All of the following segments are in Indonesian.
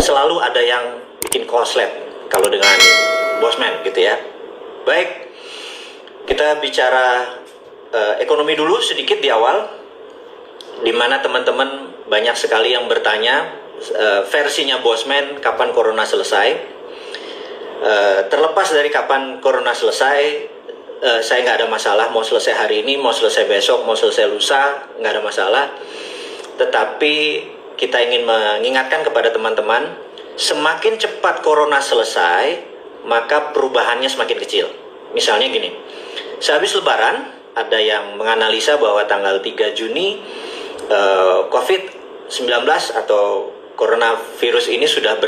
selalu ada yang bikin koslet kalau dengan Bosman gitu ya. Baik, kita bicara ekonomi dulu sedikit di awal, di mana teman-teman banyak sekali yang bertanya versinya Bosman kapan corona selesai. Terlepas dari kapan corona selesai, saya nggak ada masalah mau selesai hari ini, mau selesai besok, mau selesai lusa, nggak ada masalah. Tetapi kita ingin mengingatkan kepada teman-teman, semakin cepat corona selesai, maka perubahannya semakin kecil. Misalnya gini, sehabis lebaran ada yang menganalisa bahwa tanggal 3 Juni COVID-19 atau coronavirus ini sudah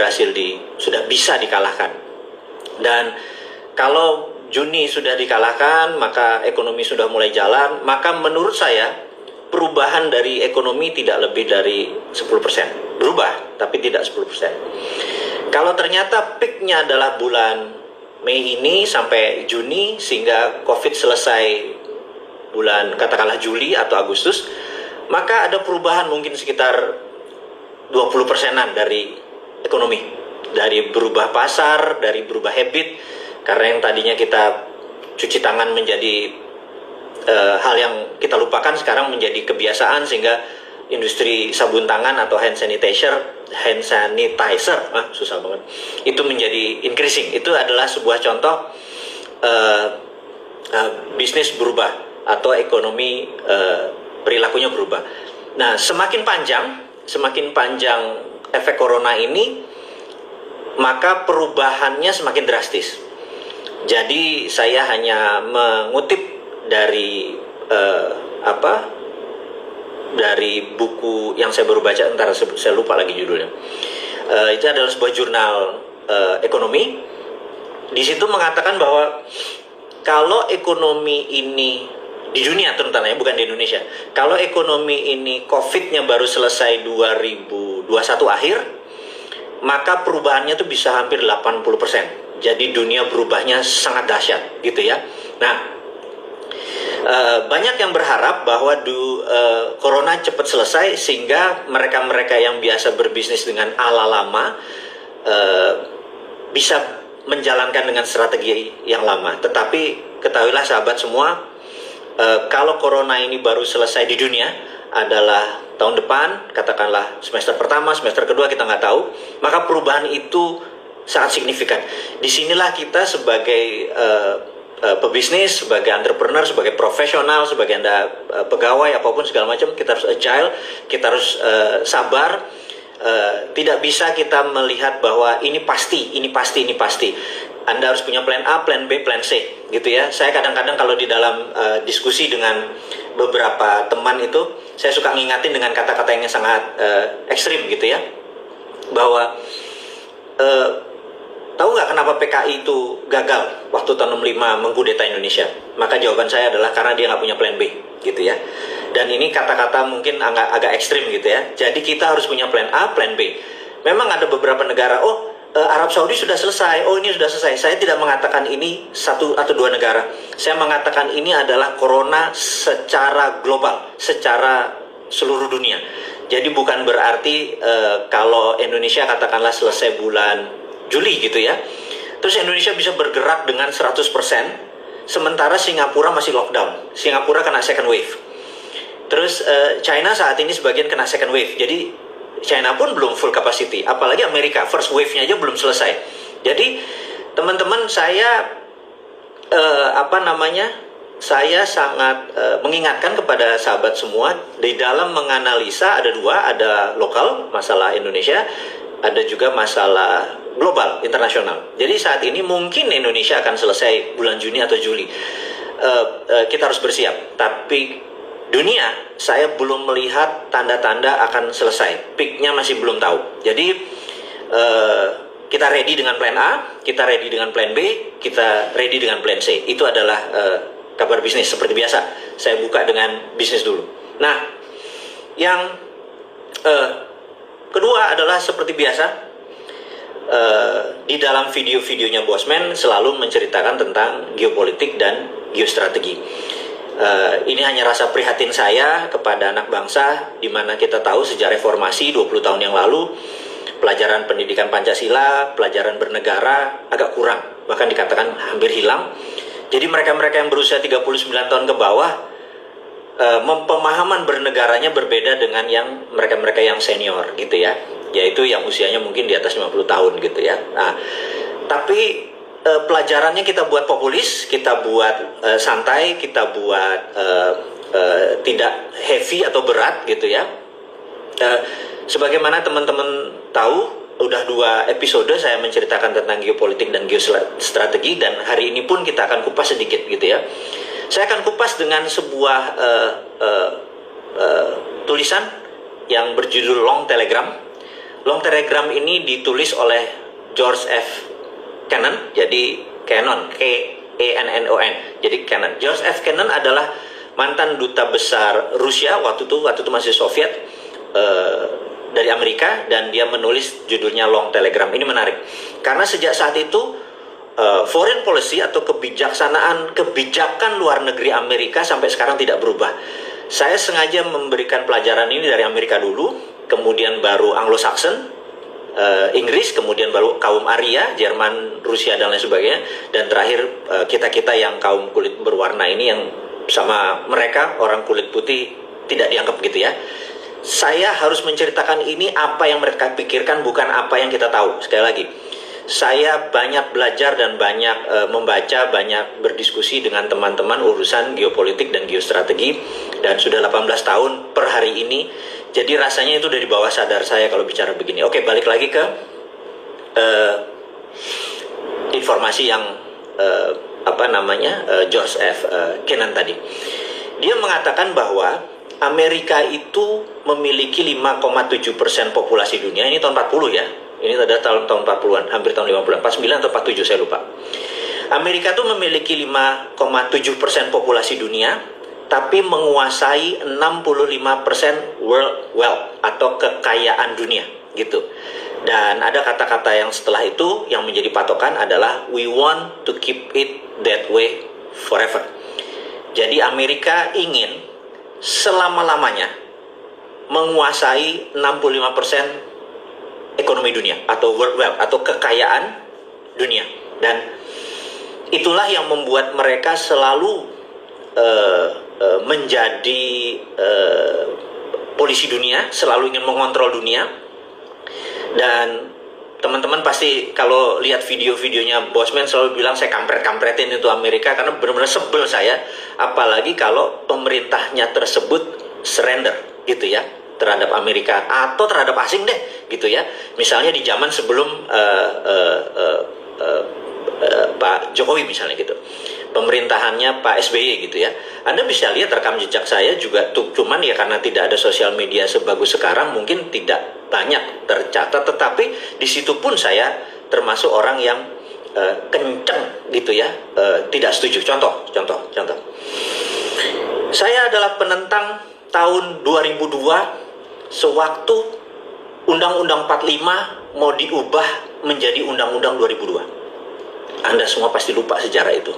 bisa dikalahkan. Dan kalau Juni sudah dikalahkan, maka ekonomi sudah mulai jalan, maka menurut saya perubahan dari ekonomi tidak lebih dari 10%. Berubah, tapi tidak 10%. Kalau ternyata peaknya adalah bulan Mei ini sampai Juni, sehingga COVID selesai bulan katakanlah Juli atau Agustus, maka ada perubahan mungkin sekitar 20%-an dari ekonomi. Dari berubah pasar, dari berubah habit, karena yang tadinya kita cuci tangan menjadi hal yang kita lupakan, sekarang menjadi kebiasaan, sehingga industri sabun tangan atau hand sanitizer susah banget, itu menjadi increasing. Itu adalah sebuah contoh bisnis berubah atau ekonomi perilakunya berubah. Nah, semakin panjang efek corona ini, maka perubahannya semakin drastis. Jadi saya hanya mengutip dari dari buku yang saya baru baca, entar saya lupa lagi judulnya. Itu adalah sebuah jurnal ekonomi. Di situ mengatakan bahwa kalau ekonomi ini di dunia terutama, bukan di Indonesia, kalau ekonomi ini COVID-nya baru selesai 2021 akhir, maka perubahannya tuh bisa hampir 80%. Jadi dunia berubahnya sangat dahsyat gitu ya. Nah, banyak yang berharap bahwa corona cepat selesai, sehingga mereka-mereka yang biasa berbisnis dengan ala lama bisa menjalankan dengan strategi yang lama. Tetapi ketahuilah sahabat semua, kalau corona ini baru selesai di dunia adalah tahun depan, katakanlah semester pertama, semester kedua, kita nggak tahu, maka perubahan itu sangat signifikan. Disinilah kita sebagai pebisnis, sebagai entrepreneur, sebagai profesional, sebagai Anda pegawai apapun segala macam, kita harus agile, kita harus sabar. Tidak bisa kita melihat bahwa ini pasti. Anda harus punya plan A, plan B, plan C gitu ya. Saya kadang-kadang kalau di dalam diskusi dengan beberapa teman itu, saya suka ngingatin dengan kata-kata yang sangat ekstrim gitu ya, bahwa tahu nggak kenapa PKI itu gagal waktu tahun 65 mengkudeta Indonesia? Maka jawaban saya adalah karena dia nggak punya plan B, gitu ya. Dan ini kata-kata mungkin agak ekstrim gitu ya. Jadi kita harus punya plan A, plan B. Memang ada beberapa negara, Arab Saudi sudah selesai, ini sudah selesai. Saya tidak mengatakan ini satu atau dua negara. Saya mengatakan ini adalah corona secara global, secara seluruh dunia. Jadi bukan berarti kalau Indonesia katakanlah selesai bulan Juli gitu ya, terus Indonesia bisa bergerak dengan 100%, sementara Singapura masih lockdown. Singapura kena second wave. Terus China saat ini sebagian kena second wave. Jadi China pun belum full capacity, apalagi Amerika first wave-nya aja belum selesai. Jadi teman-teman, saya saya sangat mengingatkan kepada sahabat semua, di dalam menganalisa ada dua, ada lokal, masalah Indonesia, ada juga masalah global, internasional. Jadi saat ini mungkin Indonesia akan selesai bulan Juni atau Juli. Kita harus bersiap. Tapi dunia, saya belum melihat tanda-tanda akan selesai. Peaknya masih belum tahu. Jadi kita ready dengan plan A, kita ready dengan plan B, kita ready dengan plan C. Itu adalah kabar bisnis seperti biasa. Saya buka dengan bisnis dulu. Nah, yang kedua adalah seperti biasa, di dalam video-videonya Bosman selalu menceritakan tentang geopolitik dan geostrategi. Ini hanya rasa prihatin saya kepada anak bangsa, di mana kita tahu sejak reformasi 20 tahun yang lalu, Pelajaran pendidikan Pancasila, pelajaran bernegara agak kurang, bahkan dikatakan hampir hilang. Jadi mereka-mereka yang berusia 39 tahun ke bawah, pemahaman bernegaranya berbeda dengan yang mereka-mereka yang senior gitu ya, yaitu yang usianya mungkin di atas 50 tahun gitu ya. Nah, tapi pelajarannya kita buat populis, kita buat santai, kita buat tidak heavy atau berat gitu ya. Sebagaimana teman-teman tahu, udah 2 episode saya menceritakan tentang geopolitik dan geostrategi, dan hari ini pun kita akan kupas sedikit gitu ya. Saya akan kupas dengan sebuah tulisan yang berjudul Long Telegram. Long Telegram ini ditulis oleh George F. Kennan, jadi Kennan, K-E-N-N-O-N, jadi Kennan. George F. Kennan adalah mantan duta besar Rusia waktu itu masih Soviet, dari Amerika, dan dia menulis judulnya Long Telegram. Ini menarik karena sejak saat itu foreign policy atau kebijakan luar negeri Amerika sampai sekarang tidak berubah. Saya sengaja memberikan pelajaran ini dari Amerika dulu, kemudian baru Anglo-Saxon, Inggris, kemudian baru kaum Arya, Jerman, Rusia dan lain sebagainya, dan terakhir kita yang kaum kulit berwarna ini yang sama mereka orang kulit putih tidak dianggap gitu ya. Saya harus menceritakan ini apa yang mereka pikirkan, bukan apa yang kita tahu. Sekali lagi, saya banyak belajar dan banyak membaca, banyak berdiskusi dengan teman-teman urusan geopolitik dan geostrategi, dan sudah 18 tahun per hari ini. Jadi rasanya itu dari bawah sadar saya kalau bicara begini. Oke, balik lagi ke informasi yang George F. Kennan tadi. Dia mengatakan bahwa Amerika itu memiliki 5,7% populasi dunia. Ini tahun 40 ya. Ini adalah tahun 40-an, hampir tahun 50-an, 49 atau 47 saya lupa. Amerika itu memiliki 5,7% populasi dunia, tapi menguasai 65% world wealth atau kekayaan dunia gitu. Dan ada kata-kata yang setelah itu yang menjadi patokan adalah we want to keep it that way forever. Jadi Amerika ingin selama-lamanya menguasai 65% ekonomi dunia atau world wealth atau kekayaan dunia, dan itulah yang membuat mereka selalu menjadi polisi dunia, selalu ingin mengontrol dunia. Dan teman-teman pasti kalau lihat video-videonya Bosman selalu bilang saya kampret-kampretin itu Amerika, karena benar-benar sebel saya, apalagi kalau pemerintahnya tersebut surrender gitu ya terhadap Amerika atau terhadap asing deh gitu ya. Misalnya di zaman sebelum Pak Jokowi misalnya gitu, pemerintahannya Pak SBY gitu ya. Anda bisa lihat rekam jejak saya juga cuman ya karena tidak ada sosial media sebagus sekarang mungkin tidak banyak tercatat, tetapi di situ pun saya termasuk orang yang kenceng gitu ya, tidak setuju. Contoh. Saya adalah penentang tahun 2002 sewaktu Undang-Undang 45 mau diubah menjadi Undang-Undang 2002. Anda semua pasti lupa sejarah itu.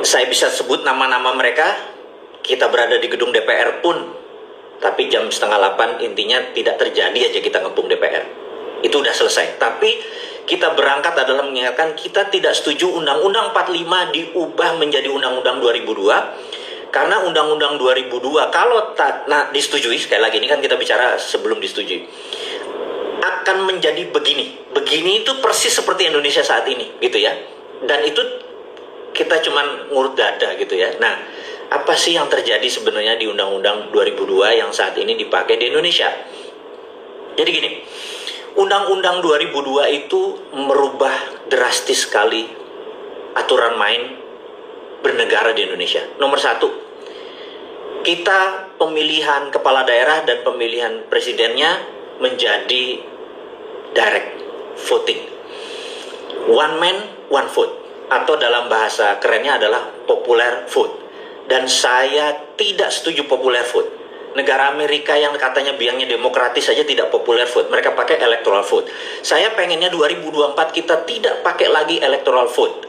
Saya bisa sebut nama-nama mereka. Kita berada di gedung DPR pun, tapi jam 7:30 intinya tidak terjadi aja kita ngepung DPR. Itu udah selesai. Tapi kita berangkat adalah mengingatkan kita tidak setuju Undang-Undang 45 diubah menjadi Undang-Undang 2002. Karena Undang-Undang 2002 kalau disetujui, sekali lagi ini kan kita bicara sebelum disetujui, akan menjadi begini. Begini itu persis seperti Indonesia saat ini gitu ya. Dan itu kita cuman ngurut dada gitu ya. Nah, apa sih yang terjadi sebenarnya di Undang-Undang 2002 yang saat ini dipakai di Indonesia? Jadi gini, Undang-Undang 2002 itu merubah drastis sekali aturan main bernegara di Indonesia. Nomor 1, kita pemilihan kepala daerah dan pemilihan presidennya menjadi direct voting, one man one vote, atau dalam bahasa kerennya adalah popular vote. Dan saya tidak setuju popular vote. Negara Amerika yang katanya biangnya demokratis saja tidak popular vote, mereka pakai electoral vote. Saya pengennya 2024 kita tidak pakai lagi electoral vote,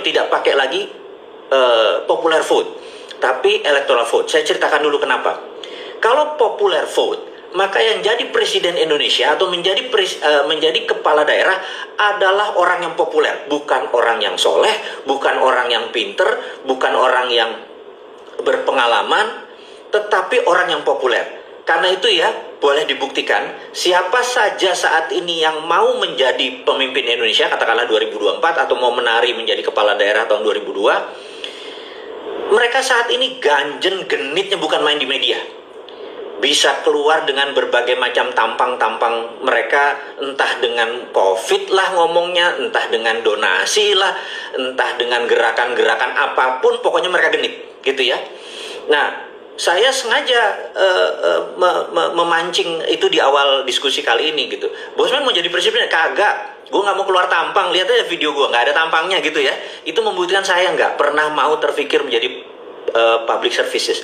tidak pakai lagi popular vote, tapi electoral vote. Saya ceritakan dulu kenapa. Kalau popular vote, maka yang jadi presiden Indonesia atau menjadi kepala daerah adalah orang yang populer, bukan orang yang soleh, bukan orang yang pinter, bukan orang yang berpengalaman, tetapi orang yang populer. Karena itu ya, boleh dibuktikan siapa saja saat ini yang mau menjadi pemimpin Indonesia, katakanlah 2024, atau mau menari menjadi kepala daerah tahun 2002, mereka saat ini ganjen genitnya bukan main di media. Bisa keluar dengan berbagai macam tampang-tampang mereka, entah dengan COVID lah ngomongnya, entah dengan donasi lah, entah dengan gerakan-gerakan apapun, pokoknya mereka genit, gitu ya. Nah, saya sengaja memancing itu di awal diskusi kali ini gitu. Bosman mau jadi presiden? Kagak. Gue nggak mau keluar tampang. Lihat aja video gue, nggak ada tampangnya gitu ya. Itu membuktikan saya nggak pernah mau terpikir menjadi public services.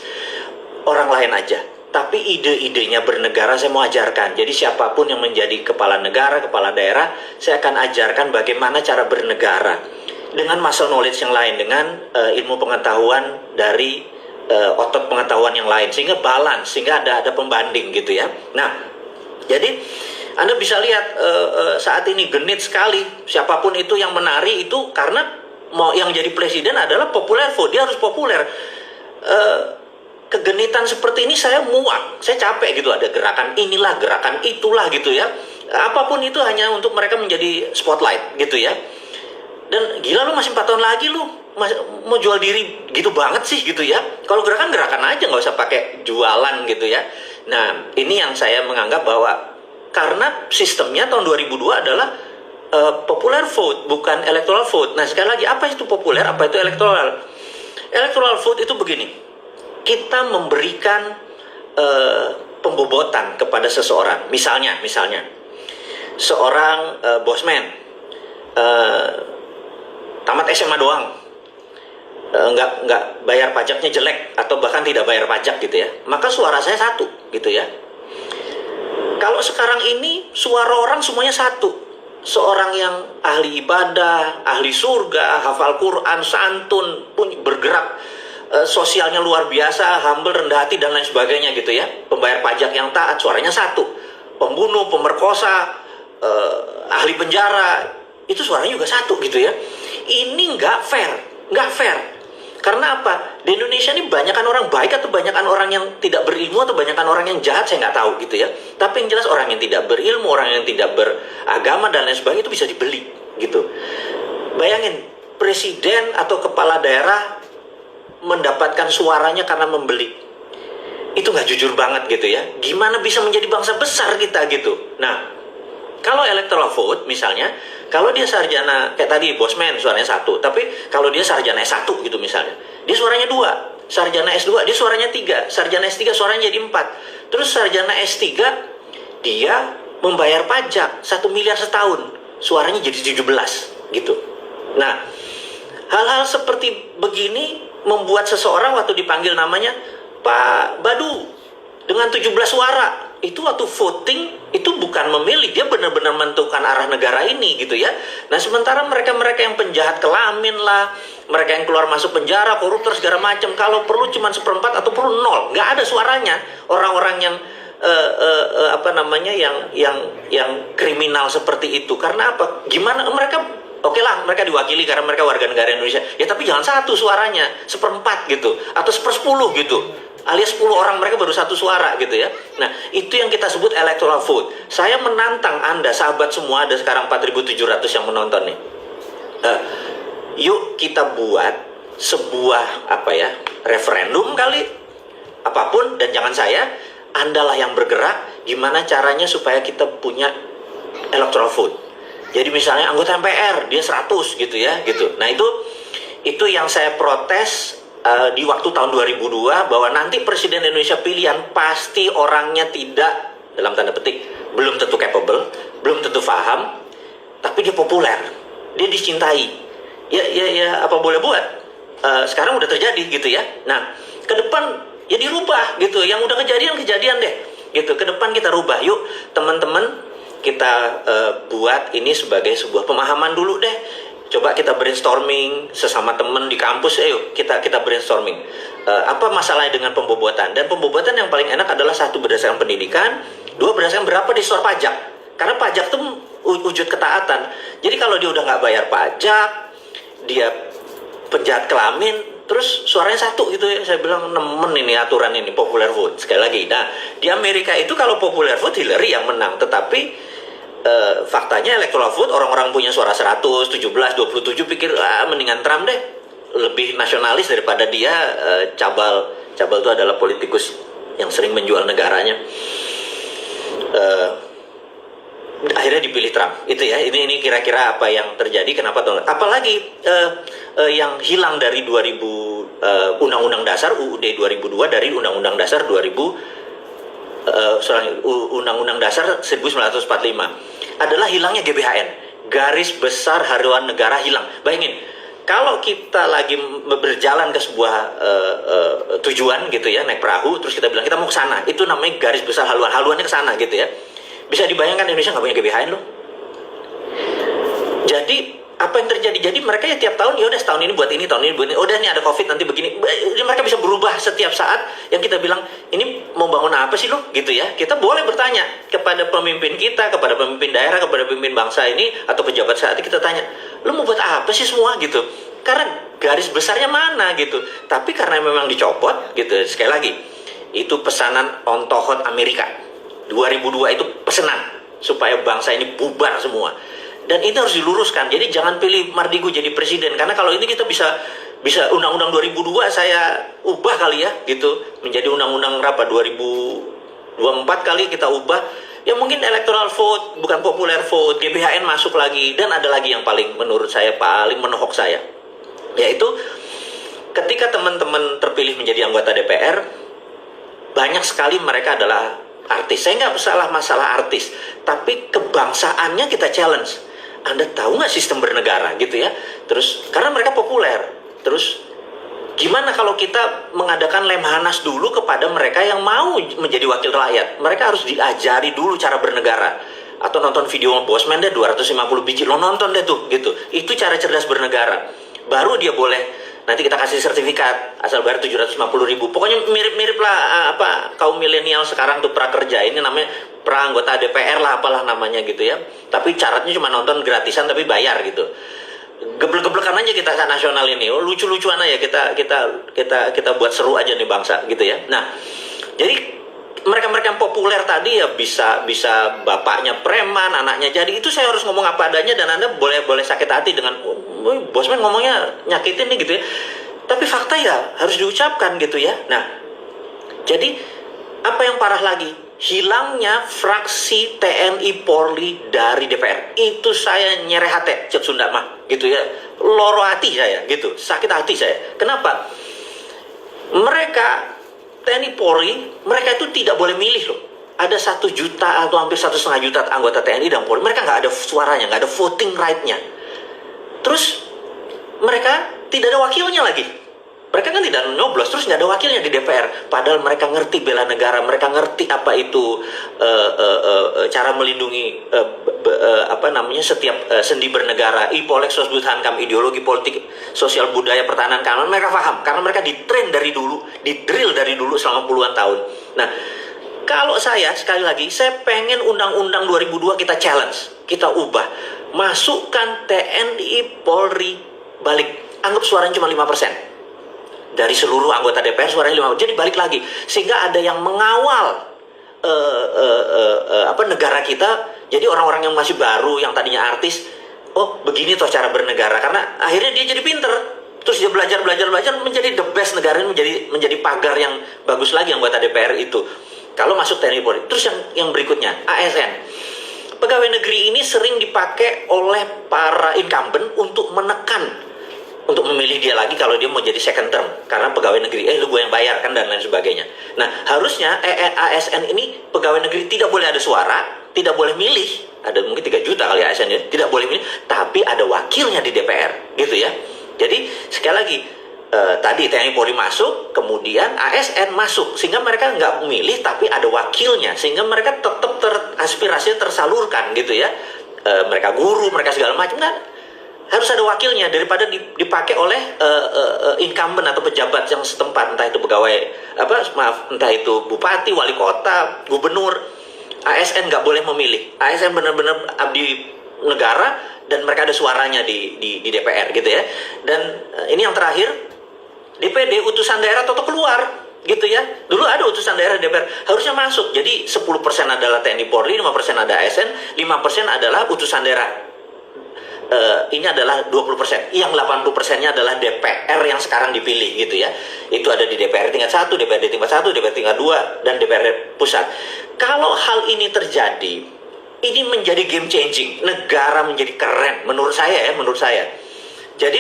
Orang lain aja. Tapi ide-idenya bernegara saya mau ajarkan. Jadi siapapun yang menjadi kepala negara, kepala daerah, saya akan ajarkan bagaimana cara bernegara dengan muscle knowledge yang lain, dengan ilmu pengetahuan dari otot pengetahuan yang lain, sehingga balance, sehingga ada pembanding gitu ya. Nah, jadi Anda bisa lihat saat ini genit sekali siapapun itu yang menari itu, karena mau yang jadi presiden adalah populer vote, dia harus populer. Kegenitan seperti ini saya muak, saya capek gitu, ada gerakan inilah, gerakan itulah gitu ya. Apapun itu hanya untuk mereka menjadi spotlight gitu ya. Dan gila, lu masih 4 tahun lagi lu mau jual diri gitu banget sih gitu ya. Kalau gerakan aja, nggak usah pakai jualan gitu ya. Nah, ini yang saya menganggap bahwa karena sistemnya tahun 2002 adalah popular vote, bukan electoral vote. Nah, sekali lagi, apa itu populer, apa itu electoral? Electoral vote itu begini, kita memberikan pembobotan kepada seseorang. Misalnya seorang bosman tamat SMA doang, nggak bayar pajaknya jelek atau bahkan tidak bayar pajak gitu ya, maka suara saya 1 gitu ya. Kalau sekarang ini suara orang semuanya 1, seorang yang ahli ibadah, ahli surga, hafal Quran, santun, bergerak, sosialnya luar biasa, humble, rendah hati dan lain sebagainya gitu ya, pembayar pajak yang taat, suaranya 1. Pembunuh, pemerkosa, ahli penjara, itu suaranya juga 1 gitu ya. Ini nggak fair. Karena apa? Di Indonesia ini banyakan orang baik atau banyakan orang yang tidak berilmu atau banyakan orang yang jahat, saya nggak tahu gitu ya. Tapi yang jelas orang yang tidak berilmu, orang yang tidak beragama dan lain sebagainya itu bisa dibeli gitu. Bayangin, presiden atau kepala daerah mendapatkan suaranya karena membeli. Itu nggak jujur banget gitu ya. Gimana bisa menjadi bangsa besar kita gitu. Nah, kalau electoral vote misalnya, kalau dia sarjana kayak tadi bosman suaranya 1, tapi kalau dia sarjana S1 gitu misalnya, dia suaranya 2. Sarjana S2 dia suaranya 3, sarjana S3 suaranya jadi 4. Terus sarjana S3 dia membayar pajak 1 miliar setahun, suaranya jadi 17 gitu. Nah, hal-hal seperti begini membuat seseorang waktu dipanggil namanya Pak Badu dengan 17 suara, itu waktu voting itu bukan memilih, dia benar-benar menentukan arah negara ini gitu ya. Nah, sementara mereka-mereka yang penjahat kelamin lah, mereka yang keluar masuk penjara, koruptor segala macam, kalau perlu cuma 1/4 atau perlu 0, nggak ada suaranya. Orang-orang yang yang kriminal seperti itu. Karena apa? Gimana mereka? Oke lah, mereka diwakili karena mereka warga negara Indonesia. Ya tapi jangan 1 suaranya, 1/4 gitu, atau 1/10 gitu. Alias 10 orang mereka baru 1 suara gitu ya. Nah, itu yang kita sebut electoral vote. Saya menantang Anda, sahabat semua, ada sekarang 4.700 yang menonton nih. Yuk kita buat sebuah referendum kali, apapun, dan jangan saya, Andalah yang bergerak. Gimana caranya supaya kita punya electoral vote. Jadi misalnya anggota MPR dia 100 gitu ya, gitu. Nah, itu yang saya protes di waktu tahun 2002, bahwa nanti presiden Indonesia pilihan pasti orangnya tidak, dalam tanda petik, belum tentu capable, belum tentu paham, tapi dia populer, dia dicintai. Ya apa boleh buat. Sekarang udah terjadi gitu ya. Nah, ke depan ya dirubah gitu. Yang udah kejadian deh gitu. Ke depan kita rubah. Yuk teman-teman, kita buat ini sebagai sebuah pemahaman dulu deh. Coba kita brainstorming sesama teman di kampus. Ayo kita brainstorming apa masalahnya dengan pembobotan. Dan pembobotan yang paling enak adalah 1 berdasarkan pendidikan, Dua, berdasarkan berapa di store pajak. Karena pajak itu wujud ketaatan. Jadi kalau dia udah nggak bayar pajak, dia penjahat kelamin, terus suaranya satu gitu ya. Saya bilang nemen ini aturan ini, popular vote. Sekali lagi, nah di Amerika itu kalau popular vote Hillary yang menang. Tetapi faktanya electoral vote orang-orang punya suara 100, 17, 27 pikir mendingan Trump deh, lebih nasionalis daripada dia. Cabal itu adalah politikus yang sering menjual negaranya. Akhirnya dipilih Trump itu ya. Ini kira-kira apa yang terjadi, kenapa tuh. Apalagi yang hilang dari 2000 Undang-Undang Dasar UUD 2002, dari Undang-Undang Dasar 2000 Undang-Undang Dasar 1945 adalah hilangnya GBHN, garis besar haluan negara hilang. Bayangin, kalau kita lagi berjalan ke sebuah tujuan gitu ya, naik perahu, terus kita bilang kita mau ke sana, itu namanya garis besar haluannya ke sana gitu ya. Bisa dibayangkan Indonesia nggak punya GBHN loh. Jadi apa yang terjadi? Jadi mereka ya tiap tahun, ya udah setahun ini buat ini, tahun ini buat ini. Udah nih ada COVID nanti begini. Jadi mereka bisa berubah setiap saat. Yang kita bilang ini mau bangun apa sih lo? Gitu ya. Kita boleh bertanya kepada pemimpin kita, kepada pemimpin daerah, kepada pemimpin bangsa ini atau pejabat saat ini, kita tanya, lo mau buat apa sih semua gitu? Karena garis besarnya mana gitu. Tapi karena memang dicopot gitu. Sekali lagi, itu pesanan on tohot Amerika. 2002 itu pesanan supaya bangsa ini bubar semua. Dan ini harus diluruskan. Jadi jangan pilih Mardigu jadi presiden, karena kalau ini kita bisa undang-undang 2002 saya ubah kali ya gitu menjadi undang-undang berapa, 2024 kali kita ubah. Ya mungkin electoral vote bukan popular vote, GBHN masuk lagi, dan ada lagi yang paling menurut saya paling menohok saya, yaitu ketika teman-teman terpilih menjadi anggota DPR, banyak sekali mereka adalah artis. Saya nggak salah masalah artis, tapi kebangsaannya kita challenge. Anda tahu nggak sistem bernegara gitu ya? Terus karena mereka populer, terus gimana kalau kita mengadakan lemhanas dulu kepada mereka yang mau menjadi wakil rakyat? Mereka harus diajari dulu cara bernegara. Atau nonton video Bosman deh 250 biji, lo nonton deh tuh gitu. Itu cara cerdas bernegara. Baru dia boleh, nanti kita kasih sertifikat asal bayar 750.000. Pokoknya mirip-mirip lah kaum milenial sekarang tuh prakerja. Ini namanya pra-anggota DPR lah, apalah namanya gitu ya. Tapi syaratnya cuma nonton gratisan tapi bayar gitu. Geblek-geblekan aja kita saat nasional ini. Oh, lucu-lucuan aja kita buat seru aja nih bangsa gitu ya. Nah, jadi mereka-mereka yang populer tadi ya bisa bapaknya preman, anaknya jadi, itu saya harus ngomong apa adanya, dan Anda boleh sakit hati dengan Bosman ngomongnya nyakitin nih gitu ya. Tapi fakta ya harus diucapkan gitu ya. Nah, jadi apa yang parah lagi? Hilangnya fraksi TNI Polri dari DPR. Itu saya nyereh hati, cek Sunda mah gitu ya. Loro hati saya gitu, sakit hati saya. Kenapa? Mereka TNI Polri, mereka itu tidak boleh milih loh. Ada 1 juta atau hampir 1,5 juta anggota TNI dan Polri, mereka nggak ada suaranya, nggak ada voting right-nya. Terus mereka tidak ada wakilnya lagi. Mereka kan tidak nyoblos, terus nggak ada wakilnya di DPR. Padahal mereka ngerti bela negara, mereka ngerti apa itu cara melindungi setiap sendi bernegara, Ipolek Sosbud Hankam, ideologi politik, sosial budaya, pertahanan keamanan. Mereka paham karena mereka ditrain dari dulu, didrill dari dulu selama puluhan tahun. Nah, kalau saya sekali lagi, saya pengen undang-undang 2002 kita challenge, kita ubah, masukkan TNI Polri balik, anggap suaranya cuma 5%. Dari seluruh anggota DPR suaranya 5%. Jadi balik lagi, sehingga ada yang mengawal negara kita. Jadi orang-orang yang masih baru, yang tadinya artis, oh begini toh cara bernegara. Karena akhirnya dia jadi pinter, terus dia belajar menjadi the best negara, menjadi pagar yang bagus lagi anggota DPR itu. Kalau masuk TNI Polri. Terus yang berikutnya, ASN. Pegawai negeri ini sering dipakai oleh para incumbent untuk menekan, untuk memilih dia lagi kalau dia mau jadi second term, karena pegawai negeri, lu gue yang bayar kan, dan lain sebagainya. Nah, harusnya ASN ini pegawai negeri tidak boleh ada suara, tidak boleh milih. Ada mungkin 3 juta kali ASN ya, tidak boleh milih, tapi ada wakilnya di DPR gitu ya. Jadi sekali lagi, tadi TNI Polri masuk, kemudian ASN masuk, sehingga mereka nggak memilih tapi ada wakilnya, sehingga mereka tetap aspirasinya tersalurkan gitu ya. Mereka guru, mereka segala macam kan, harus ada wakilnya daripada dipakai oleh incumbent atau pejabat yang setempat, entah itu pegawai entah itu bupati, wali kota, gubernur. ASN nggak boleh memilih. ASN benar-benar abdi negara dan mereka ada suaranya di DPR gitu ya. Dan ini yang terakhir, DPD utusan daerah toto keluar gitu ya. Dulu ada utusan daerah DPR harusnya masuk. Jadi 10% adalah TNI Polri, 5% ada ASN, 5% adalah utusan daerah. Ini adalah 20%. Yang 80%-nya adalah DPR yang sekarang dipilih gitu ya. Itu ada di DPR tingkat 1, DPRD tingkat 1, DPR tingkat 2, dan DPR pusat. Kalau hal ini terjadi, ini menjadi game changing. Negara menjadi keren menurut saya ya, menurut saya. Jadi,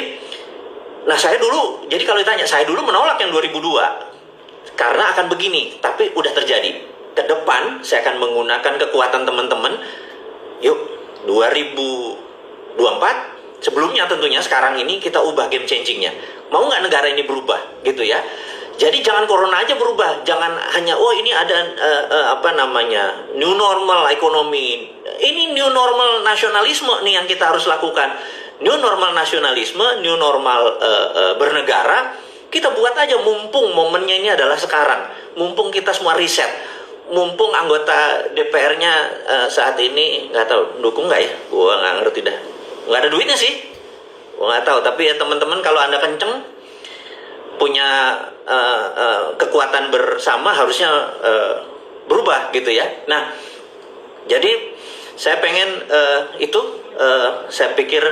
nah saya dulu, jadi kalau ditanya, saya dulu menolak yang 2002 karena akan begini, tapi udah terjadi. Ke depan saya akan menggunakan kekuatan teman-teman. Yuk, 2024 sebelumnya tentunya, sekarang ini kita ubah game changingnya. Mau nggak negara ini berubah gitu ya? Jadi jangan corona aja berubah, jangan hanya ini ada new normal ekonomi. Ini new normal nasionalisme nih yang kita harus lakukan. New normal nasionalisme, new normal bernegara. Kita buat aja, mumpung momennya ini adalah sekarang. Mumpung kita semua riset. Mumpung anggota DPR-nya saat ini nggak tahu dukung nggak ya? Gua nggak ngerti dah. Nggak ada duitnya sih. Gua nggak tahu. Tapi ya teman-teman, kalau Anda kenceng, punya kekuatan bersama, harusnya berubah gitu ya. Nah, jadi saya pengen saya pikir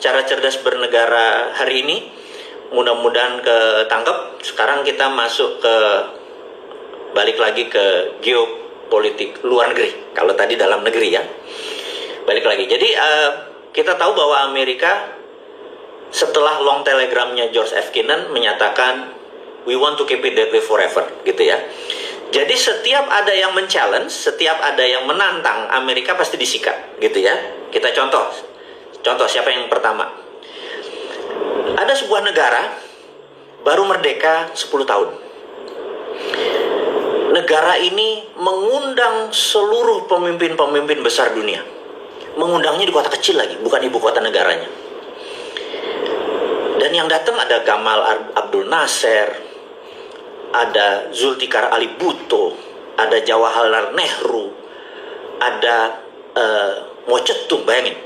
cara cerdas bernegara hari ini mudah-mudahan ketangkep. Sekarang kita masuk balik lagi ke geopolitik luar negeri. Kalau tadi dalam negeri ya, balik lagi. Jadi kita tahu bahwa Amerika setelah long telegramnya George F. Kennan menyatakan we want to keep it that way forever gitu ya. Jadi setiap ada yang men-challenge, setiap ada yang menantang, Amerika pasti disikat gitu ya. Kita contoh siapa yang pertama? Ada sebuah negara baru merdeka 10 tahun. Negara ini mengundang seluruh pemimpin-pemimpin besar dunia. Mengundangnya di kota kecil lagi, bukan ibu kota negaranya. Dan yang datang ada Gamal Abdul Nasser, ada Zulfikar Ali Bhutto, ada Jawaharlal Nehru, ada Mao Zedong. Bayangin,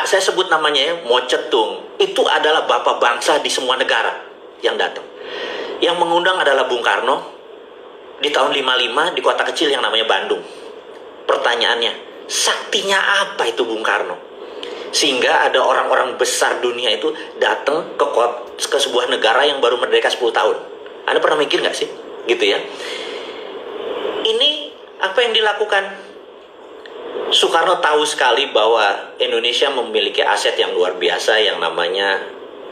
saya sebut namanya ya, Mao Zedong. Itu adalah bapak bangsa di semua negara yang datang. Yang mengundang adalah Bung Karno di tahun 55 di kota kecil yang namanya Bandung. Pertanyaannya, saktinya apa itu Bung Karno? Sehingga ada orang-orang besar dunia itu datang ke sebuah negara yang baru merdeka 10 tahun. Anda pernah mikir nggak sih? Gitu ya. Ini apa yang dilakukan? Soekarno tahu sekali bahwa Indonesia memiliki aset yang luar biasa yang namanya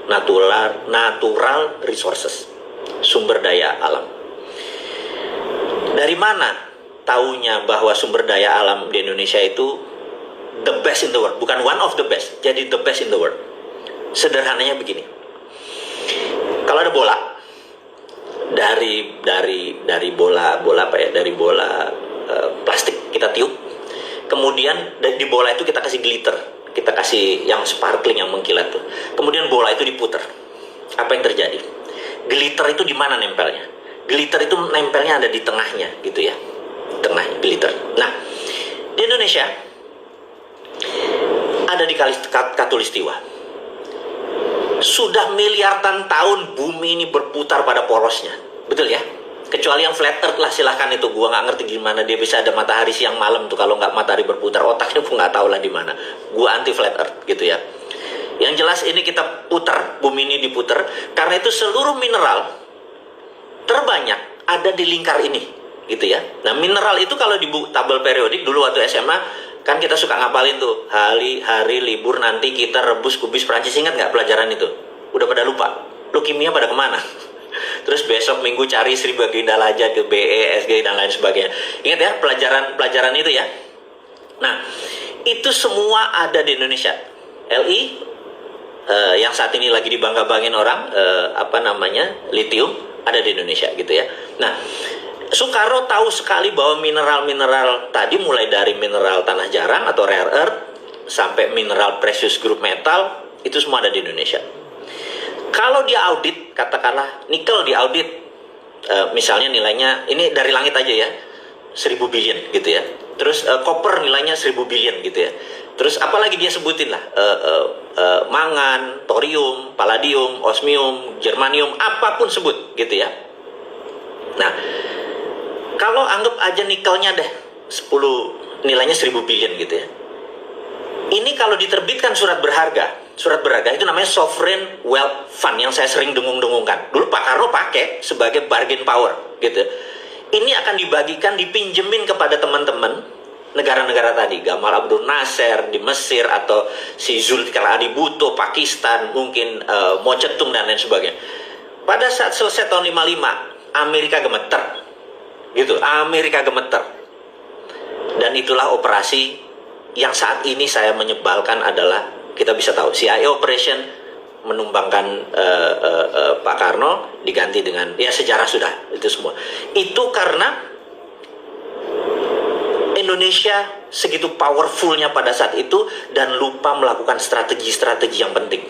natural resources, sumber daya alam. Dari mana taunya bahwa sumber daya alam di Indonesia itu the best in the world? Bukan one of the best, jadi the best in the world. Sederhananya begini. Kalau ada bola, dari bola apa ya? Dari bola plastik kita tiup. Kemudian di bola itu kita kasih glitter, kita kasih yang sparkling, yang mengkilat tuh. Kemudian bola itu diputer. Apa yang terjadi? Glitter itu di mana nempelnya? Glitter itu nempelnya ada di tengahnya gitu ya. Tengah glitter. Nah, di Indonesia ada di Katulistiwa. Sudah miliaran tahun bumi ini berputar pada porosnya. Betul ya? Kecuali yang flat earth lah, silahkan itu. Gua nggak ngerti gimana dia bisa ada matahari siang malam tuh kalau nggak matahari berputar. Otaknya pun nggak tahu lah di mana. Gua anti flat earth gitu ya. Yang jelas ini kita putar, bumi ini diputar. Karena itu seluruh mineral terbanyak ada di lingkar ini gitu ya. Nah, mineral itu kalau di tabel periodik dulu waktu SMA kan kita suka ngapalin tuh hari libur nanti kita rebus kubis Prancis. Ingat nggak pelajaran itu? Udah pada lupa? Lu kimia pada kemana? Terus besok minggu cari Sri Baginda Laja ke BE, SG dan lain sebagainya. Ingat ya pelajaran itu ya. Nah, itu semua ada di Indonesia. LI yang saat ini lagi dibangga-banggain orang litium ada di Indonesia gitu ya. Nah, Soekarno tahu sekali bahwa mineral-mineral tadi, mulai dari mineral tanah jarang atau rare earth sampai mineral precious group metal, itu semua ada di Indonesia. Kalau dia audit, katakanlah nikel diaudit, misalnya nilainya ini dari langit aja ya, 1000 billion gitu ya. Terus copper nilainya 1000 billion gitu ya. Terus apalagi dia sebutin lah, mangan, thorium, palladium, osmium, germanium, apapun sebut gitu ya. Nah, kalau anggap aja nikelnya deh 10 nilainya 1000 billion gitu ya. Ini kalau diterbitkan surat berharga itu namanya sovereign wealth fund yang saya sering dengung-dengungkan. Dulu Pak Karno pakai sebagai bargain power gitu. Ini akan dibagikan, dipinjemin kepada teman-teman negara-negara tadi, Gamal Abdul Nasser di Mesir, atau si Zulfikar Ali Bhutto Pakistan, mungkin Mao Zedong dan lain sebagainya. Pada saat selesai tahun 55, Amerika gemeter gitu, Amerika gemeter. Dan itulah operasi yang saat ini saya menyebalkan adalah, kita bisa tahu CIA operation menumbangkan Pak Karno, diganti dengan, ya sejarah sudah itu semua. Itu karena Indonesia segitu powerfulnya pada saat itu dan lupa melakukan strategi-strategi yang penting.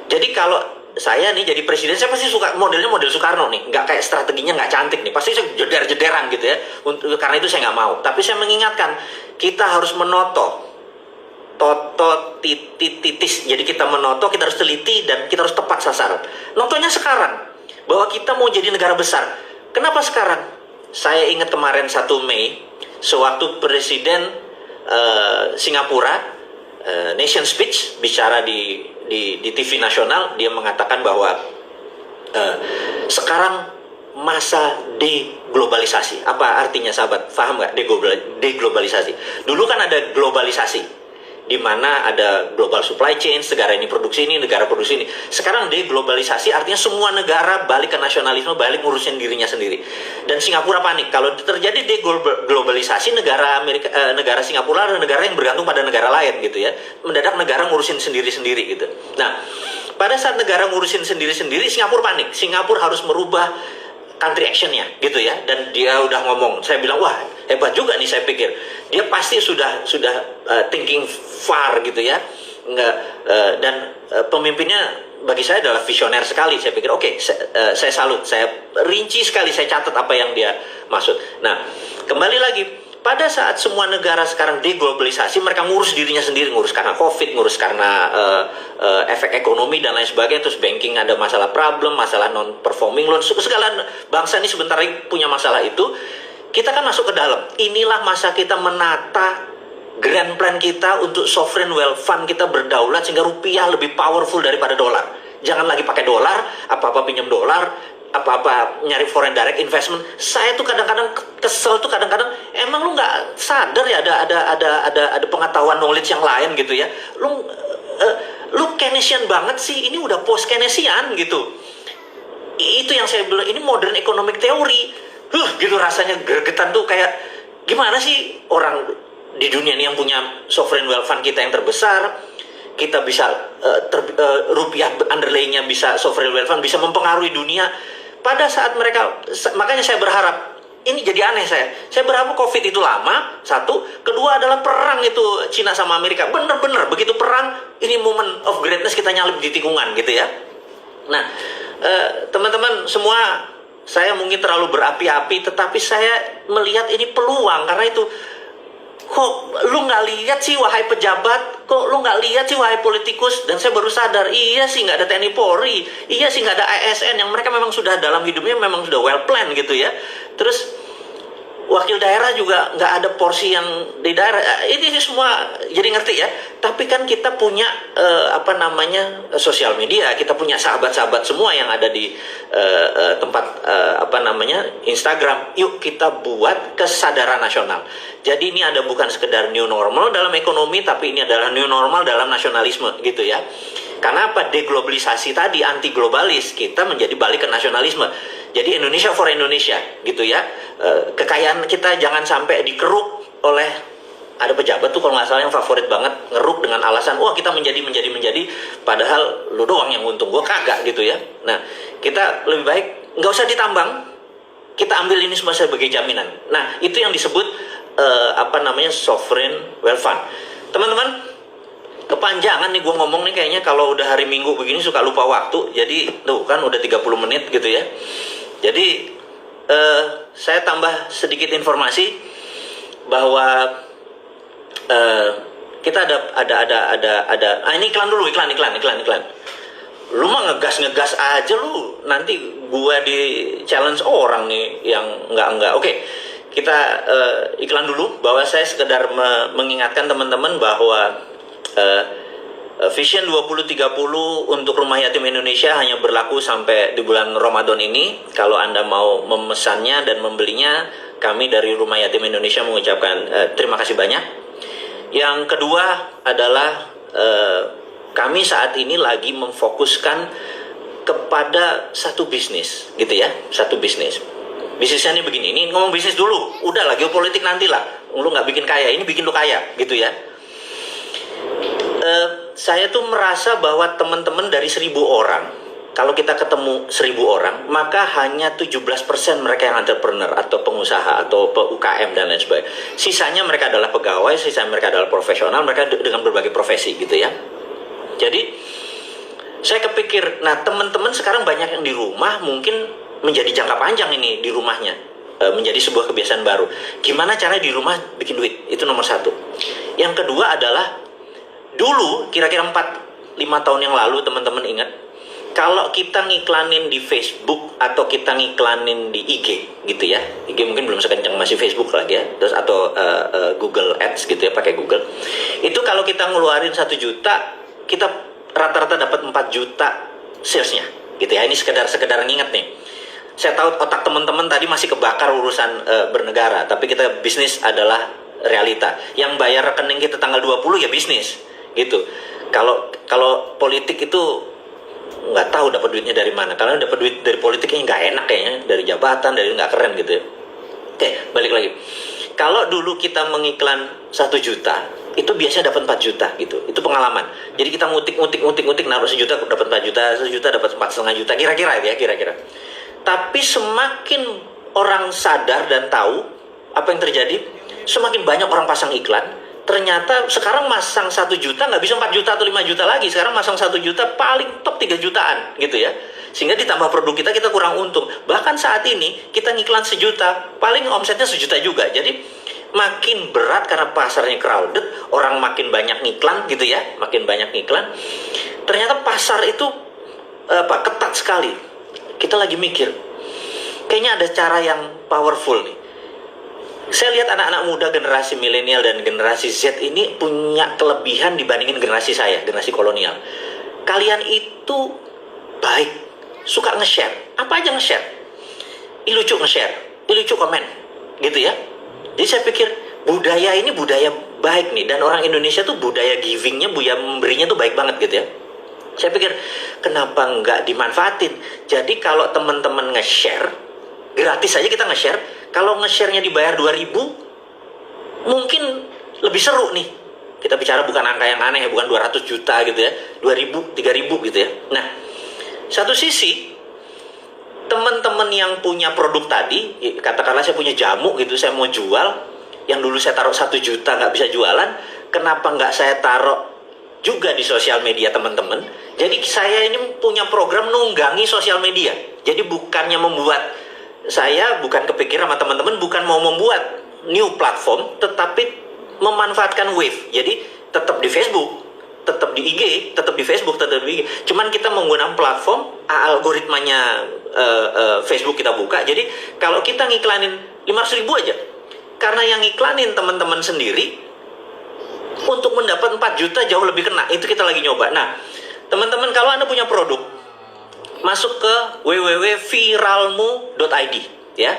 Jadi kalau saya nih jadi presiden, saya pasti suka modelnya model Soekarno nih, nggak kayak strateginya nggak cantik nih, pasti saya jeder-jederan gitu ya. Karena itu saya nggak mau. Tapi saya mengingatkan, kita harus menoto titis. Jadi kita menoto, kita harus teliti, dan kita harus tepat sasaran. Notonya sekarang bahwa kita mau jadi negara besar. Kenapa sekarang? Saya ingat kemarin 1 Mei, sewaktu Presiden Singapura Nation Speech bicara di TV nasional, dia mengatakan bahwa sekarang masa deglobalisasi. Apa artinya sahabat? Paham nggak deglobalisasi? Dulu kan ada globalisasi, di mana ada global supply chain, negara ini produksi ini, negara produksi ini. Sekarang deglobalisasi artinya semua negara balik ke nasionalisme, balik ngurusin dirinya sendiri. Dan Singapura panik kalau terjadi deglobalisasi, negara Singapura adalah negara yang bergantung pada negara lain gitu ya. Mendadak negara ngurusin sendiri-sendiri gitu. Nah, pada saat negara ngurusin sendiri-sendiri, Singapura panik. Singapura harus merubah country actionnya gitu ya, dan dia udah ngomong, saya bilang wah hebat juga nih, saya pikir dia pasti sudah thinking far gitu ya, dan pemimpinnya bagi saya adalah visioner sekali. Saya pikir oke, saya salut, saya rinci sekali, saya catat apa yang dia maksud. Nah, kembali lagi, pada saat semua negara sekarang deglobalisasi, mereka ngurus dirinya sendiri, ngurus karena COVID, ngurus karena efek ekonomi dan lain sebagainya. Terus banking ada masalah problem, masalah non-performing loan, segala bangsa ini sebentar lagi punya masalah itu. Kita kan masuk ke dalam. Inilah masa kita menata grand plan kita untuk sovereign wealth fund kita berdaulat, sehingga rupiah lebih powerful daripada dolar. Jangan lagi pakai dolar, apa-apa pinjam dolar, apa-apa nyari foreign direct investment. Saya tuh kadang-kadang kesel tuh, kadang-kadang emang lu nggak sadar ya ada pengetahuan knowledge yang lain gitu ya. Lu Keynesian banget sih, ini udah post Keynesian gitu. Itu yang saya bilang, ini modern economic theory. Gitu rasanya gregetan tuh, kayak gimana sih orang di dunia ini yang punya sovereign wealth fund kita yang terbesar, kita bisa rupiah underlying-nya bisa, sovereign wealth fund bisa mempengaruhi dunia. Pada saat mereka, makanya saya berharap, ini jadi aneh saya berharap COVID itu lama, satu. Kedua adalah perang itu Cina sama Amerika, bener-bener begitu perang, ini moment of greatness, kita nyalip di tikungan gitu ya. Nah, teman-teman semua, saya mungkin terlalu berapi-api, tetapi saya melihat ini peluang. Karena itu, kok lu nggak lihat sih wahai pejabat, kok lu nggak lihat sih wahai politikus. Dan saya baru sadar, iya sih nggak ada TNI Polri, iya sih nggak ada ASN, yang mereka memang sudah dalam hidupnya memang sudah well plan gitu ya. Terus wakil daerah juga nggak ada porsi yang di daerah. Ini semua jadi ngerti ya. Tapi kan kita punya sosial media, kita punya sahabat-sahabat semua yang ada di tempat Instagram. Yuk kita buat kesadaran nasional. Jadi ini ada bukan sekedar new normal dalam ekonomi, tapi ini adalah new normal dalam nasionalisme gitu ya. Karena apa? Deglobalisasi tadi, anti globalis, kita menjadi balik ke nasionalisme. Jadi Indonesia for Indonesia gitu ya. Kekayaan kita jangan sampai dikeruk oleh, ada pejabat tuh kalau nggak salah yang favorit banget ngeruk dengan alasan wah kita menjadi, padahal lu doang yang untung, gua kagak gitu ya. Nah, kita lebih baik nggak usah ditambang, kita ambil ini semua sebagai jaminan. Nah, itu yang disebut sovereign wealth fund. Teman-teman, kepanjangan nih gue ngomong nih, kayaknya kalau udah hari Minggu begini suka lupa waktu. Jadi tuh kan udah 30 menit gitu ya. Jadi saya tambah sedikit informasi bahwa eh, kita ini iklan dulu, iklan. Lu mah ngegas aja lu, nanti gua di challenge orang nih yang enggak. Oke, kita iklan dulu. Bahwa saya sekedar mengingatkan teman-teman bahwa Vision 2030 untuk Rumah Yatim Indonesia hanya berlaku sampai di bulan Ramadan ini. Kalau Anda mau memesannya dan membelinya, kami dari Rumah Yatim Indonesia mengucapkan terima kasih banyak. Yang kedua adalah kami saat ini lagi memfokuskan kepada satu bisnis, gitu ya, satu bisnis. Bisnisnya ini begini, ini ngomong bisnis dulu, udah lah geopolitik nantilah. Lu nggak bikin kaya, ini bikin lu kaya, gitu ya. Saya tuh merasa bahwa teman-teman dari 1.000 orang, kalau kita ketemu 1.000 orang, maka hanya 17% mereka yang entrepreneur atau pengusaha atau UKM dan lain sebagainya. Sisanya mereka adalah pegawai, sisanya mereka adalah profesional, mereka dengan berbagai profesi, gitu ya. Jadi saya kepikir, nah teman-teman sekarang banyak yang di rumah, mungkin menjadi jangka panjang ini di rumahnya, menjadi sebuah kebiasaan baru. Gimana caranya di rumah bikin duit? Itu nomor satu. Yang kedua adalah, dulu kira-kira 4-5 tahun yang lalu teman-teman ingat, kalau kita ngiklanin di Facebook atau kita ngiklanin di IG gitu ya, IG mungkin belum sekencang masih Facebook lagi ya, terus atau Google Ads gitu ya, pakai Google. Itu kalau kita ngeluarin 1 juta, kita rata-rata dapat 4 juta salesnya gitu ya. Ini sekedar nginget nih. Saya tahu otak teman-teman tadi masih kebakar urusan bernegara, tapi kita bisnis adalah realita. Yang bayar rekening kita tanggal 20 ya bisnis gitu. Kalau politik itu nggak tahu dapat duitnya dari mana. Karena dapat duit dari politiknya nggak enak kayaknya, dari jabatan, dari nggak keren gitu ya. Oke, balik lagi. Kalau dulu kita mengiklan 1 juta, itu biasanya dapat 4 juta gitu. Itu pengalaman. Jadi kita ngutik, naruh 1 juta dapat 4 juta, 1 juta dapat 4,5 juta, kira-kira. Tapi semakin orang sadar dan tahu apa yang terjadi, semakin banyak orang pasang iklan. Ternyata sekarang masang 1 juta nggak bisa 4 juta atau 5 juta lagi. Sekarang masang 1 juta paling top 3 jutaan gitu ya. Sehingga ditambah produk kita kurang untung. Bahkan saat ini kita ngiklan 1 juta, paling omsetnya 1 juta juga. Jadi makin berat karena pasarnya crowded, orang makin banyak ngiklan gitu ya, makin banyak ngiklan. Ternyata pasar itu ketat sekali. Kita lagi mikir, kayaknya ada cara yang powerful nih. Saya lihat anak-anak muda generasi milenial dan generasi Z ini punya kelebihan dibandingin generasi saya, generasi kolonial. Kalian itu baik, suka nge-share. Apa aja nge-share? Lucu nge-share, lucu komen, gitu ya. Jadi saya pikir budaya ini budaya baik nih, dan orang Indonesia tuh budaya givingnya, budaya memberinya tuh baik banget gitu ya. Saya pikir kenapa nggak dimanfaatin? Jadi kalau teman-teman nge-share, gratis aja kita nge-share. Kalau nge-share-nya dibayar 2.000, mungkin lebih seru nih. Kita bicara bukan angka yang aneh ya, bukan 200 juta gitu ya, 2.000, 3.000 gitu ya. Nah, satu sisi, teman-teman yang punya produk tadi, katakanlah saya punya jamu gitu, saya mau jual, yang dulu saya taruh 1 juta nggak bisa jualan, kenapa nggak saya taruh juga di sosial media teman-teman? Jadi saya ini punya program nunggangi sosial media. Jadi bukannya membuat, saya bukan kepikiran sama teman-teman, bukan mau membuat new platform, tetapi memanfaatkan Wave. Jadi tetap di Facebook, tetap di IG, tetap di Facebook, tetap di IG. Cuman kita menggunakan platform, algoritmanya Facebook kita buka. Jadi kalau kita ngiklanin 500.000 aja, karena yang ngiklanin teman-teman sendiri, untuk mendapat 4 juta jauh lebih kena. Itu kita lagi nyoba. Nah, teman-teman kalau Anda punya produk, masuk ke www.viralmu.id ya.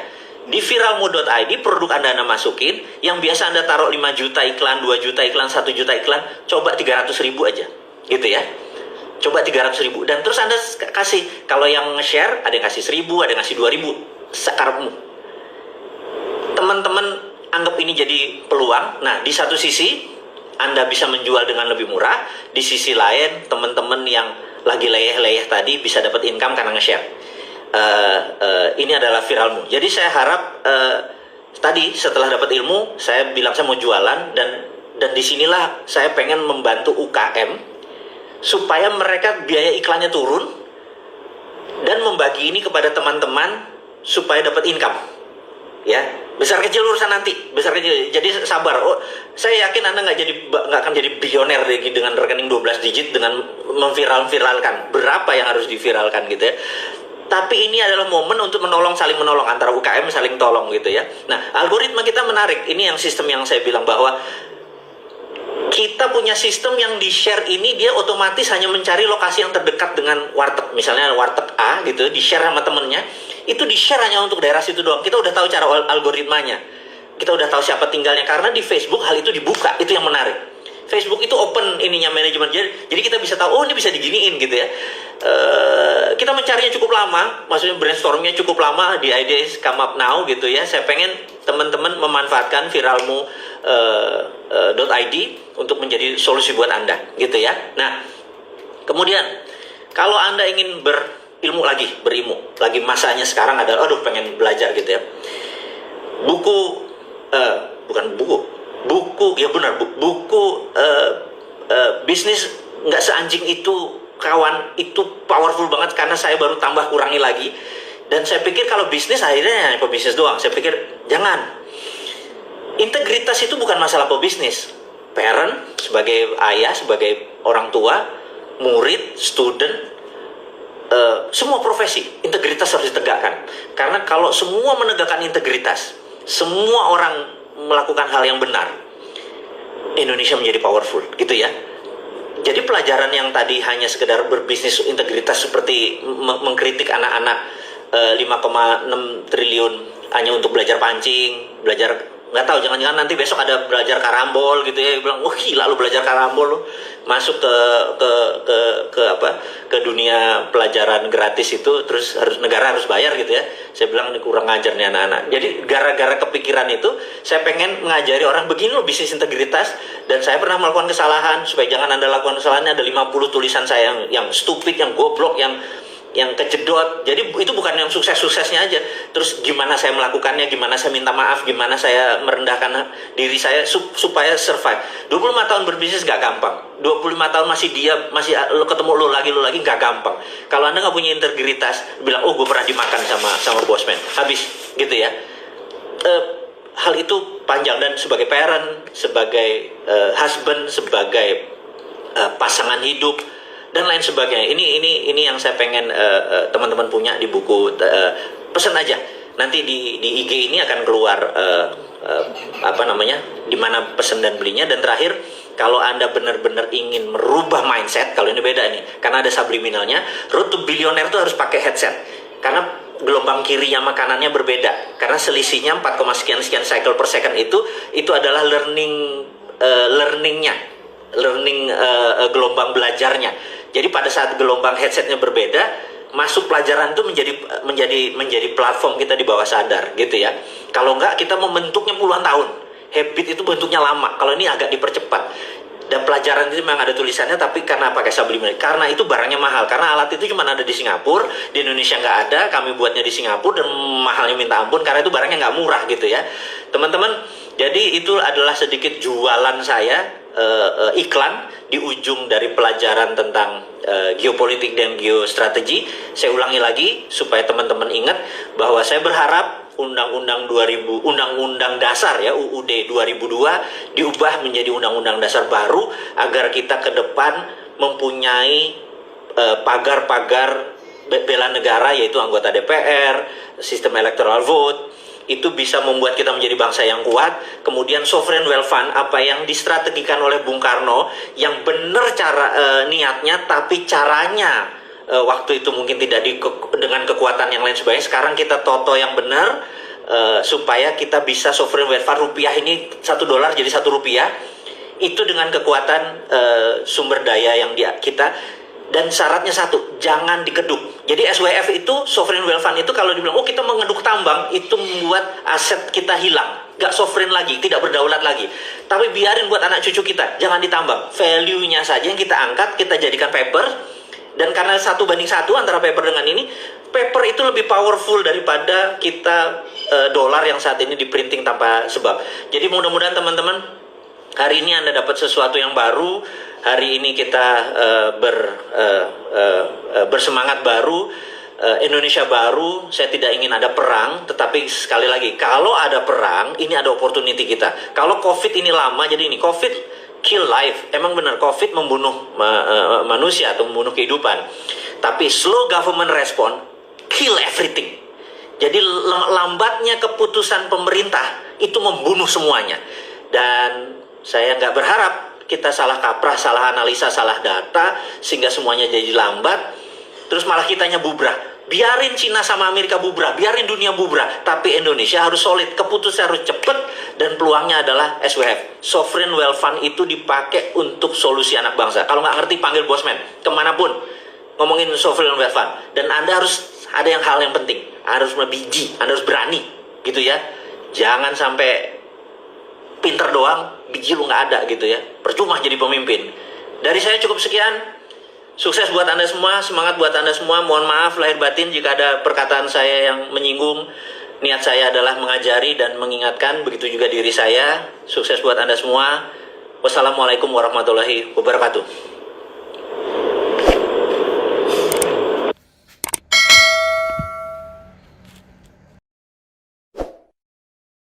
Di viralmu.id produk Anda masukin, yang biasa Anda taruh 5 juta iklan, 2 juta iklan, 1 juta iklan, coba 300.000 aja. Gitu ya. Coba 300.000, dan terus Anda kasih, kalau yang nge-share ada yang kasih 1.000, ada yang kasih 2.000, sekarepmu. Teman-teman anggap ini jadi peluang. Nah, di satu sisi Anda bisa menjual dengan lebih murah, di sisi lain teman-teman yang lagi leyeh-leyeh tadi bisa dapat income karena nge-share. Ini adalah Viralmu. Jadi saya harap tadi setelah dapat ilmu, saya bilang saya mau jualan, dan disinilah saya pengen membantu UKM supaya mereka biaya iklannya turun, dan membagi ini kepada teman-teman supaya dapat income. Ya, Besar kecil urusan nanti, besar kecil. Jadi sabar. Oh, saya yakin Anda nggak akan jadi bilioner dengan rekening 12 digit dengan memviralkan. Berapa yang harus diviralkan gitu ya. Tapi ini adalah momen untuk saling menolong antara UKM saling tolong gitu ya. Nah, algoritma kita menarik. Ini yang sistem yang saya bilang bahwa kita punya sistem yang di-share ini dia otomatis hanya mencari lokasi yang terdekat dengan warteg. Misalnya warteg A gitu, di-share sama temennya, itu di-share hanya untuk daerah situ doang. Kita udah tahu cara algoritmanya. Kita udah tahu siapa tinggalnya, karena di Facebook hal itu dibuka. Itu yang menarik. Facebook itu open ininya manajemen, jadi kita bisa tahu, oh ini bisa diginiin gitu ya. Kita mencarinya cukup lama, maksudnya brainstormingnya cukup lama, di ideas come up now gitu ya. Saya pengen teman-teman memanfaatkan viralmu .id untuk menjadi solusi buat Anda gitu ya. Nah, kemudian kalau Anda ingin berilmu lagi masanya sekarang adalah pengen belajar gitu ya. Buku bisnis nggak seanjing itu kawan, itu powerful banget karena saya baru tambah kurangi lagi. Dan saya pikir kalau bisnis akhirnya hanya pebisnis doang. Saya pikir jangan. Integritas itu bukan masalah pebisnis. Parent, sebagai ayah, sebagai orang tua, murid, student, semua profesi, integritas harus ditegakkan. Karena kalau semua menegakkan integritas, semua orang melakukan hal yang benar, Indonesia menjadi powerful, gitu ya. Jadi pelajaran yang tadi hanya sekedar berbisnis integritas seperti mengkritik anak-anak 5,6 triliun hanya untuk belajar pancing, nggak tahu, jangan-jangan nanti besok ada belajar karambol gitu ya, bilang wah gila lu belajar karambol lu, masuk ke dunia pelajaran gratis itu, terus negara harus bayar gitu ya. Saya bilang ini kurang ngajar nih anak-anak. Jadi gara-gara kepikiran itu saya pengen mengajari orang begini loh bisnis integritas, dan saya pernah melakukan kesalahan. Supaya jangan Anda lakukan kesalahannya, ada 50 tulisan saya yang stupid, yang goblok, yang kejedot. Jadi itu bukan yang sukses-suksesnya aja. Terus gimana saya melakukannya, gimana saya minta maaf, gimana saya merendahkan diri saya supaya survive. 25 tahun berbisnis gak gampang. 25 tahun masih ketemu lo lagi gak gampang. Kalau Anda gak punya integritas, bilang gue pernah dimakan sama bosman, habis gitu ya. Hal itu panjang, dan sebagai parent, sebagai husband, sebagai pasangan hidup dan lain sebagainya. Ini yang saya pengen teman-teman punya di buku. Pesan aja. Nanti di IG ini akan keluar di mana pesan dan belinya. Dan terakhir, kalau Anda benar-benar ingin merubah mindset, kalau ini beda nih, karena ada subliminalnya. Road to Billionaire itu harus pakai headset. Karena gelombang kiri yang makanannya berbeda. Karena selisihnya 4, sekian cycle per second itu adalah learning gelombang belajarnya. Jadi pada saat gelombang headsetnya berbeda, masuk pelajaran itu menjadi platform kita di bawah sadar gitu ya. Kalau enggak, kita membentuknya puluhan tahun. Habit itu bentuknya lama. Kalau ini agak dipercepat. Dan pelajaran itu memang ada tulisannya, tapi karena pakai subliminal, karena itu barangnya mahal. Karena alat itu cuma ada di Singapura, di Indonesia nggak ada. Kami buatnya di Singapura dan mahalnya minta ampun, karena itu barangnya nggak murah gitu ya, teman-teman. Jadi itu adalah sedikit jualan saya, iklan di ujung dari pelajaran tentang geopolitik dan geostrategi. Saya ulangi lagi supaya teman-teman ingat bahwa saya berharap Undang-Undang Dasar ya, UUD 2002 diubah menjadi Undang-Undang Dasar baru agar kita ke depan mempunyai pagar-pagar bela negara, yaitu anggota DPR, sistem electoral vote. Itu bisa membuat kita menjadi bangsa yang kuat. Kemudian sovereign wealth fund, apa yang distrategikan oleh Bung Karno, yang benar niatnya, tapi caranya waktu itu mungkin tidak dengan kekuatan yang lain sebagainya. Sekarang kita toto yang benar, supaya kita bisa sovereign wealth fund, rupiah ini $1 jadi $1. Itu dengan kekuatan sumber daya yang kita. Dan syaratnya satu, jangan dikeduk. Jadi SWF itu, sovereign wealth fund itu, kalau dibilang kita mengeduk tambang, itu membuat aset kita hilang, gak sovereign lagi, tidak berdaulat lagi. Tapi biarin buat anak cucu kita, jangan ditambang. Value-nya saja yang kita angkat, kita jadikan paper. Dan karena 1:1 antara paper dengan ini, paper itu lebih powerful daripada kita dolar yang saat ini di printing tanpa sebab. Jadi mudah-mudahan teman-teman, hari ini Anda dapat sesuatu yang baru. Hari ini kita bersemangat baru. Indonesia baru, saya tidak ingin ada perang, tetapi sekali lagi, kalau ada perang, ini ada opportunity kita. Kalau COVID ini lama, jadi ini COVID kill life. Emang benar COVID membunuh manusia atau membunuh kehidupan. Tapi slow government respond kill everything. Jadi lambatnya keputusan pemerintah itu membunuh semuanya. Dan saya nggak berharap kita salah kaprah, salah analisa, salah data, sehingga semuanya jadi lambat. Terus malah kitanya bubrah. Biarin Cina sama Amerika bubrah, biarin dunia bubrah. Tapi Indonesia harus solid, keputusan harus cepat. Dan peluangnya adalah SWF. Sovereign Wealth Fund itu dipakai untuk solusi anak bangsa. Kalau nggak ngerti, panggil bosman, kemanapun. Ngomongin Sovereign Wealth Fund. Dan Anda harus ada hal yang penting. Harus biji, Anda harus berani. Gitu ya. Jangan sampai pinter doang, biji lu nggak ada gitu ya. Percuma jadi pemimpin. Dari saya cukup sekian. Sukses buat Anda semua, semangat buat Anda semua. Mohon maaf lahir batin jika ada perkataan saya yang menyinggung. Niat saya adalah mengajari dan mengingatkan, begitu juga diri saya. Sukses buat Anda semua. Wassalamualaikum warahmatullahi wabarakatuh.